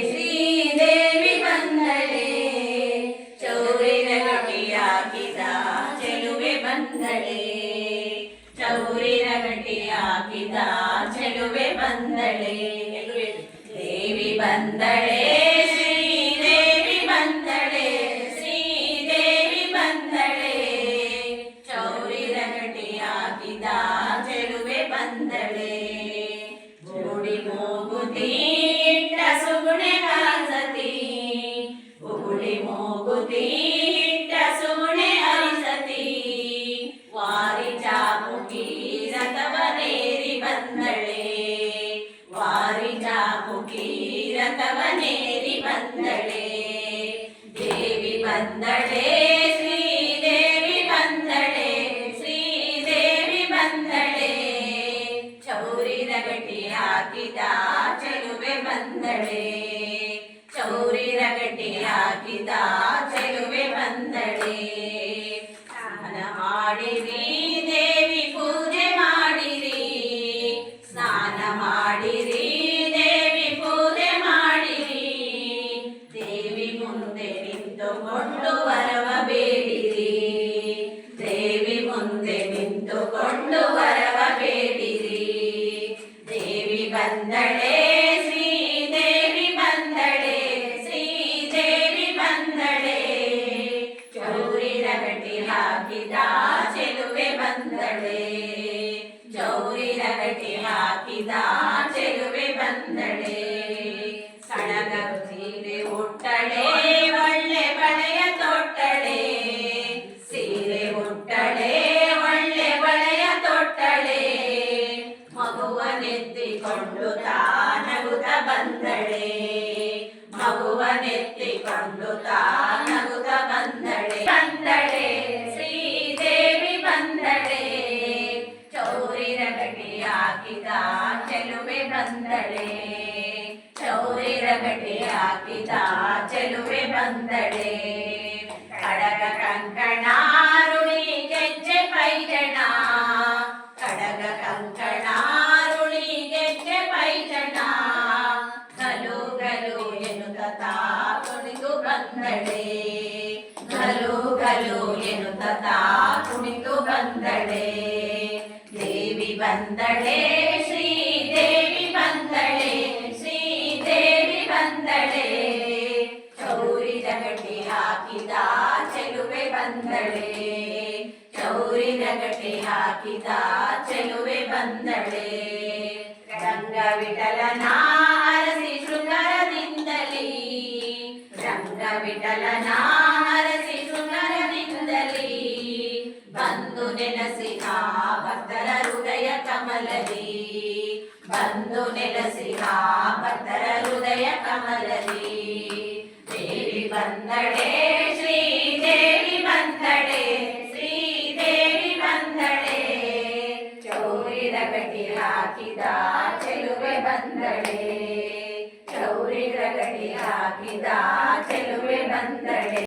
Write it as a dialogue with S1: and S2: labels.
S1: ಶ್ರೀದೇವಿ ಬಂದಳೆ, ಚೌರಿನ ಗಟ್ಟಿಯಾಕಿದ ಚೆಲುವೆ ಬಂದಳೆ, ಚೌರಿನ ಗಟ್ಟಿಯಾಕಿದ ಚೆಲುವೆ ಬಂದಳೆ. ದೇವಿ ಬಂದಳೆ, ಶ್ರೀದೇವಿ ಬಂದಳೆ, ಶ್ರೀದೇವಿ ಬಂದಳೆ, ಚೌರಿನ ಗಟ್ಟಿಯಾಕಿದ ಚೆಲುವೆ ಬಂದಳೆ. ಜೋಡಿ ಮೂಗುತಿ ಇಟ್ಟ ಸುಗುಣೆ ಹರಿಸತಿ, ಉಗುಳಿ ಮೂಗುತಿ ಇಟ್ಟ ಸುಗುಣೆ ಹರಿಸತಿ, ವಾರಿ ಚಾಮುಕಿ ರಥವನೇರಿ ಬಂದಳೆ, ವಾರಿ ಚಾಮುಕಿ ರಥವನೇರಿ ಬಂದಳೆ. ದೇವಿ ಬಂದಳೆ, ಶ್ರೀದೇವಿ ಬಂದಳೆ, ಶ್ರೀದೇವಿ ಬಂದಳೆ, ಚೌರಿನ ಗಟ್ಟಿ ಹಾಕಿದ ಚೆಲುವೆ ಬಂದಳೆ, ಚೌರಿನ ಗಟ್ಟಿ ಹಾಕಿದ ಚೆಲುವೆ ಬಂದಳೆ. ಸ್ನಾನ ಮಾಡಿರಿ ದೇವಿ ಪೂಜೆ ಮಾಡಿರಿ, ಸ್ನಾನ ಮಾಡಿರಿ ದೇವಿ ಪೂಜೆ ಮಾಡಿರಿ, ದೇವಿ ಮುಂದೆ ನಿಂತುಕೊಂಡು ವರವ ಬೇಡಿರಿ, ದೇವಿ ಮುಂದೆ ನಿಂತುಕೊಂಡು ವರವ ಬೇಡಿರಿ. ದೇವಿ ಬಂದಳೆ, ಶ್ರೀದೇವಿ ಬಂದಳೆ, ಶ್ರೀದೇವಿ ಬಂದಳೆ, ಚೌರಿನ ಗಟ್ಟಿ ಹಾಕಿದ ಚೆಲುವೆ ಬಂದಳೆ, ಚೌರಿನ ಗಟ್ಟಿ ಹಾಕಿದ ಚೆಲುವೆ ಬಂದಳೆ. ಸಡಗ ಸೀರೆ ಉಟ್ಟಳೆ, ಒಳ್ಳೆ ಬಳೆಯ ತೊಟ್ಟಳೆ, ಸೀರೆ ಉಟ್ಟಳೆ, ಒಳ್ಳೆ ಬಳೆಯ ತೊಟ್ಟಳೆ, ಮಗುವನೆತ್ತಿಕೊಂಡು ತಾನಗುತ್ತ ಬಂದಳೆ, ಮಗುವನೆತ್ತಿಕೊಂಡು ತಾನಗುತ್ತ ಬಂದಳೆ. ಬಂದಳೆ, ಶ್ರೀದೇವಿ ಬಂದಳೆ, ಚೌರಿನ ಗಟ್ಟಿ ಹಾಕಿದ ಚೆಲುವೆ ಬಂದಳೆ, ಚೌರಿನ ಗಟ್ಟಿ ಹಾಕಿದ ಚೆಲುವೆ ಬಂದಳೆ. ಕಡಗ ಕಂಕಣ ರುಣಿ ಗೆಜ್ಜೆ ಪೈಜಣ, ಕಡಗ ಕಂಕಣ ರುಣಿ ಗೆಜ್ಜೆ ಪೈಜಣ, ಗಲು ಗಲು ಎನ್ನುತ್ತ ಕುಣಿದು ಬಂದಳೆ, ಗಲು ಗಲು ಎನ್ನುತ್ತ ಕುಣಿದು ಬಂದಳೆ. ದೇವಿ ಬಂದಳೆ, ಶ್ರೀದೇವಿ ಬಂದಳೆ, ಶ್ರೀದೇವಿ ಬಂದಳೆ, ಚೌರಿನ ಗಟ್ಟಿ ಹಾಕಿದ ಚೆಲುವೆ ಬಂದಳೆ, ಚೌರಿನ ಗಟ್ಟಿ ಹಾಕಿದ ಚೆಲುವೆ ಬಂದಳೆ. ರಂಗ ವಿಠಲನ ಹರಸಿ ಶೃಂಗಾರದಿಂದಲೀ, ರಂಗ ವಿಠಲನ ಹರಸಿ ಶೃಂಗಾರದಿಂದಲೀ, ಬಂದು ನೆಲೆಸಿದ ಭಕ್ತರ ಹೃದಯ ಕಮಲದಿ, ಬಂದು ನೆಲೆಸಿದ ಭಕ್ತರ ಹೃದಯ ಕಮಲದಿ. ದೇವಿ ಬಂದಳೆ, ಶ್ರೀದೇವಿ ಬಂದಳೆ, ಶ್ರೀದೇವಿ ಬಂದಳೆ, ಚೌರಿನ ಗಟ್ಟಿ ಹಾಕಿದ ಚೆಲುವೆ ಬಂದಳೆ, ಚೌರಿನ ಗಟ್ಟಿ ಹಾಕಿದ ಚೆಲುವೆ ಬಂದಳೆ.